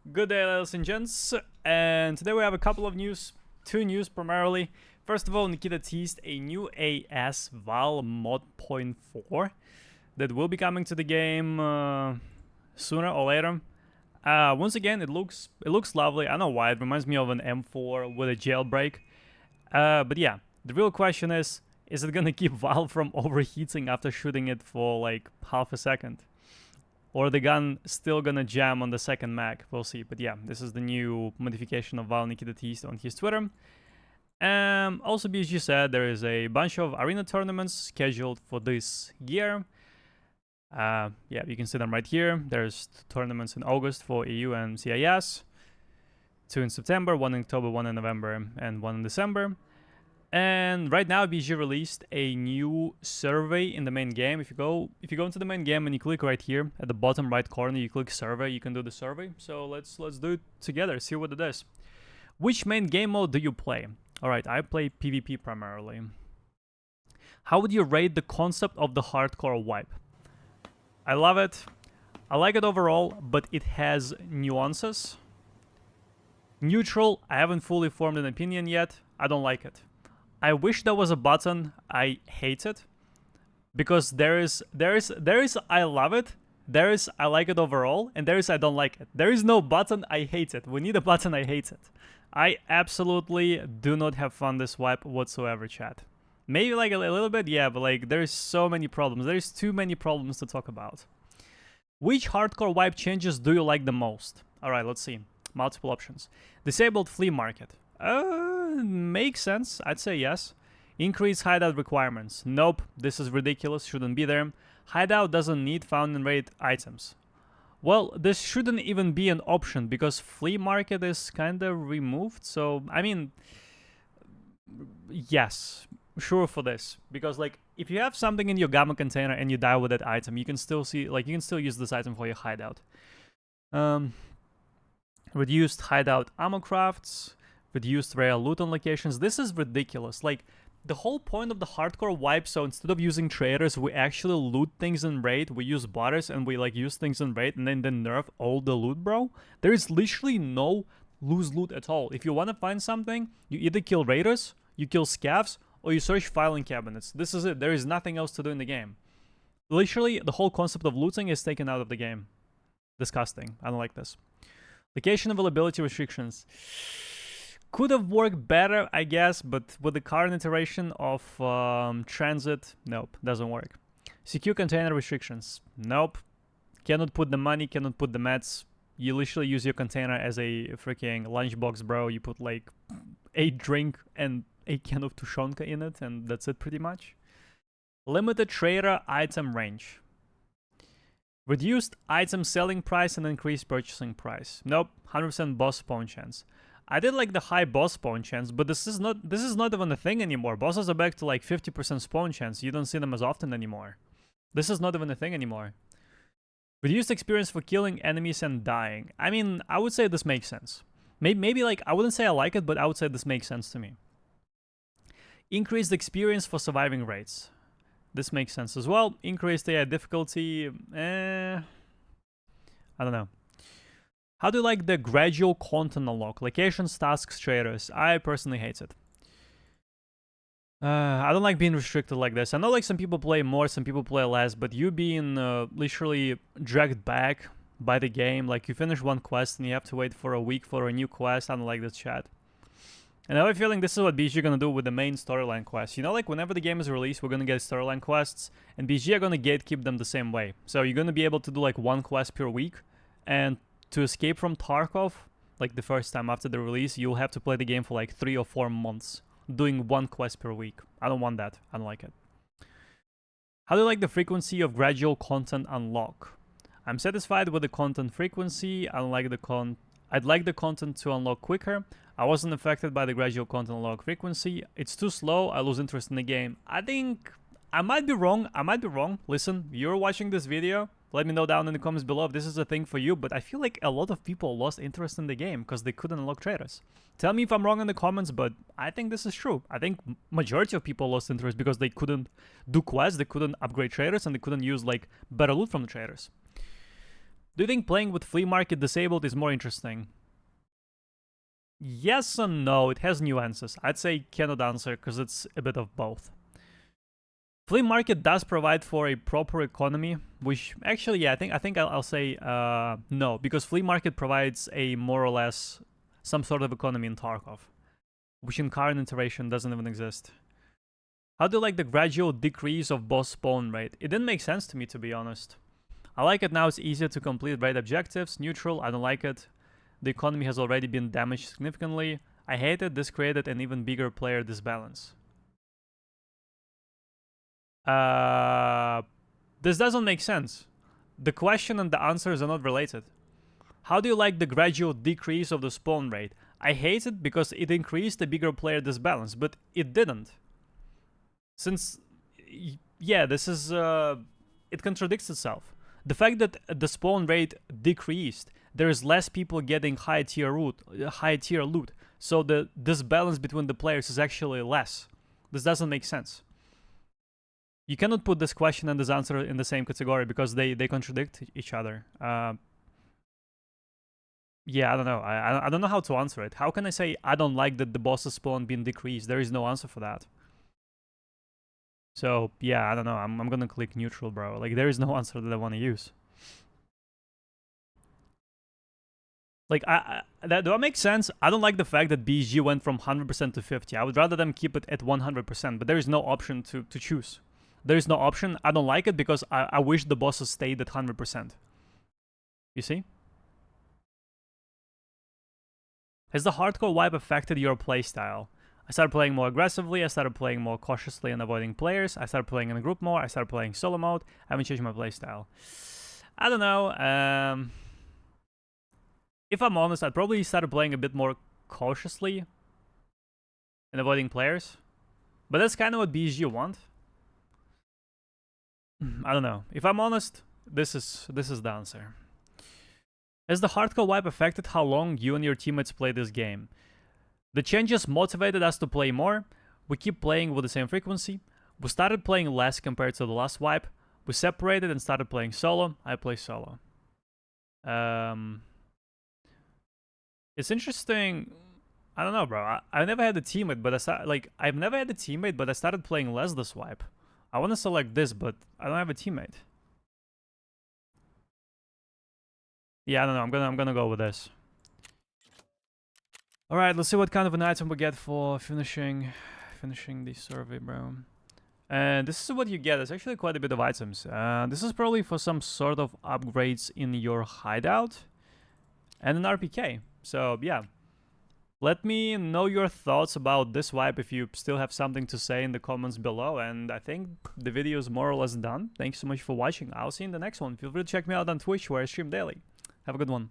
Good day, ladies and gents, and today we have a couple of two news primarily. First of all, Nikita teased a new AS VAL Mod .4 that will be coming to the game sooner or later. Once again, it looks lovely. I don't know why, it reminds me of an M4 with a jailbreak. But yeah, the real question is it gonna keep VAL from overheating after shooting it for like half a second? Or the gun still gonna jam on the second mag? We'll see. But yeah, this is the new modification of VAL Nikita teased on his Twitter. Also, BSG said there is a bunch of arena tournaments scheduled for this year. Yeah, you can see them right here. There's tournaments in August for EU and CIS, 2 in September, 1 in October, 1 in November, and 1 in December. And right now, BG released a new survey in the main game. If you go into the main game and you click right here at the bottom right corner, you click survey, you can do the survey. So let's do it together, see what it is. Which main game mode do you play? Alright, I play PvP primarily. How would you rate the concept of the hardcore wipe? I love it. I like it overall, but it has nuances. Neutral, I haven't fully formed an opinion yet. I don't like it. I wish there was a button I hate it, because there is I love it, there is I like it overall, and there is I don't like it. There is no button I hate it. We need a button I hate it. I absolutely do not have fun this wipe whatsoever, chat. Maybe like a little bit, yeah, but like there's so many problems. There's too many problems to talk about. Which hardcore wipe changes do you like the most? Alright, let's see. Multiple options. Disabled flea market. Makes sense. I'd say yes. Increase hideout requirements. Nope. This is ridiculous. Shouldn't be there. Hideout doesn't need found and raid items. Well, this shouldn't even be an option because flea market is kind of removed. So, I mean, yes, sure for this. Because, like, if you have something in your gamma container and you die with that item, you can still see, like, you can still use this item for your hideout. Reduced hideout ammo crafts. Reduced rare loot on locations. This is ridiculous. Like, the whole point of the hardcore wipe, so instead of using traders, we actually loot things in raid, we use botters, and we like use things in raid, and then nerf all the loot, bro. There is literally no loose loot at all. If you want to find something, you either kill raiders, you kill scavs, or you search filing cabinets. This is it. There is nothing else to do in the game. Literally, the whole concept of looting is taken out of the game. Disgusting. I don't like this. Location availability restrictions. Could have worked better, I guess, but with the current iteration of transit, nope, doesn't work. Secure container restrictions, nope. Cannot put the money, cannot put the mats. You literally use your container as a freaking lunchbox, bro. You put like a drink and a can of tushonka in it, and that's it pretty much. Limited trader item range. Reduced item selling price and increased purchasing price. Nope, 100% boss spawn chance. I did like the high boss spawn chance, but this is not even a thing anymore. Bosses are back to like 50% spawn chance. You don't see them as often anymore. This is not even a thing anymore. Reduced experience for killing enemies and dying. I mean, I would say this makes sense. Maybe like, I wouldn't say I like it, but I would say this makes sense to me. Increased experience for surviving raids. This makes sense as well. Increased AI difficulty. I don't know. How do you like the gradual content unlock? Locations, tasks, traders. I personally hate it. I don't like being restricted like this. I know like some people play more, some people play less, but you being literally dragged back by the game, like you finish one quest and you have to wait for a week for a new quest. I don't like this, chat. And I have a feeling this is what BG are gonna do with the main storyline quests. You know, like whenever the game is released, we're gonna get storyline quests, and BG are gonna gatekeep them the same way. So you're gonna be able to do like one quest per week, and to escape from Tarkov, like the first time after the release, you'll have to play the game for like 3 or 4 months, doing one quest per week. I don't want that. I don't like it. How do you like the frequency of gradual content unlock? I'm satisfied with the content frequency. I'd like the content to unlock quicker. I wasn't affected by the gradual content unlock frequency. It's too slow. I lose interest in the game. I think I might be wrong. Listen, you're watching this video. Let me know down in the comments below if this is a thing for you, but I feel like a lot of people lost interest in the game because they couldn't unlock traders. Tell me if I'm wrong in the comments, but I think this is true. I think majority of people lost interest because they couldn't do quests, they couldn't upgrade traders, and they couldn't use like better loot from the traders. Do you think playing with flea market disabled is more interesting? Yes and no, it has nuances. I'd say cannot answer because it's a bit of both. Flea market does provide for a proper economy, which actually, yeah, I think I'll say no, because flea market provides a more or less some sort of economy in Tarkov, which in current iteration doesn't even exist. How do you like the gradual decrease of boss spawn rate? It didn't make sense to me, to be honest. I like it now, it's easier to complete raid objectives. Neutral, I don't like it. The economy has already been damaged significantly. I hate it, this created an even bigger player disbalance. This doesn't make sense. The question and the answers are not related. How do you like the gradual decrease of the spawn rate? I hate it because it increased the bigger player disbalance, but it didn't. Since, yeah, this is, it contradicts itself. The fact that the spawn rate decreased, there is less people getting high tier loot, so the disbalance between the players is actually less. This doesn't make sense. You cannot put this question and this answer in the same category because they contradict each other. Yeah, I don't know. I don't know how to answer it. How can I say I don't like that the boss's spawn being decreased? There is no answer for that. So, yeah, I don't know. I'm gonna click neutral, bro. Like, there is no answer that I want to use. Like, do that make sense? I don't like the fact that BG went from 100% to 50. I would rather them keep it at 100%, but there is no option to choose. There is no option. I don't like it because I wish the bosses stayed at 100%. You see? Has the hardcore wipe affected your playstyle? I started playing more aggressively, I started playing more cautiously and avoiding players, I started playing in a group more, I started playing solo mode, I haven't changed my playstyle. I don't know, if I'm honest, I'd probably started playing a bit more cautiously and avoiding players. But that's kind of what BSG want. I don't know. If I'm honest, this is the answer. Has the hardcore wipe affected how long you and your teammates play this game? The changes motivated us to play more. We keep playing with the same frequency. We started playing less compared to the last wipe. We separated and started playing solo. I play solo. It's interesting. I don't know, bro. I never had a teammate, but I've never had a teammate, but I started playing less this wipe. I want to select this, but I don't have a teammate. Yeah, I don't know. I'm gonna go with this. All right, let's see what kind of an item we get for finishing the survey, bro. And this is what you get. It's actually quite a bit of items. This is probably for some sort of upgrades in your hideout and an RPK. So yeah, let me know your thoughts about this wipe if you still have something to say in the comments below. And I think the video is more or less done. Thanks so much for watching. I'll see you in the next one. Feel free to check me out on Twitch where I stream daily. Have a good one.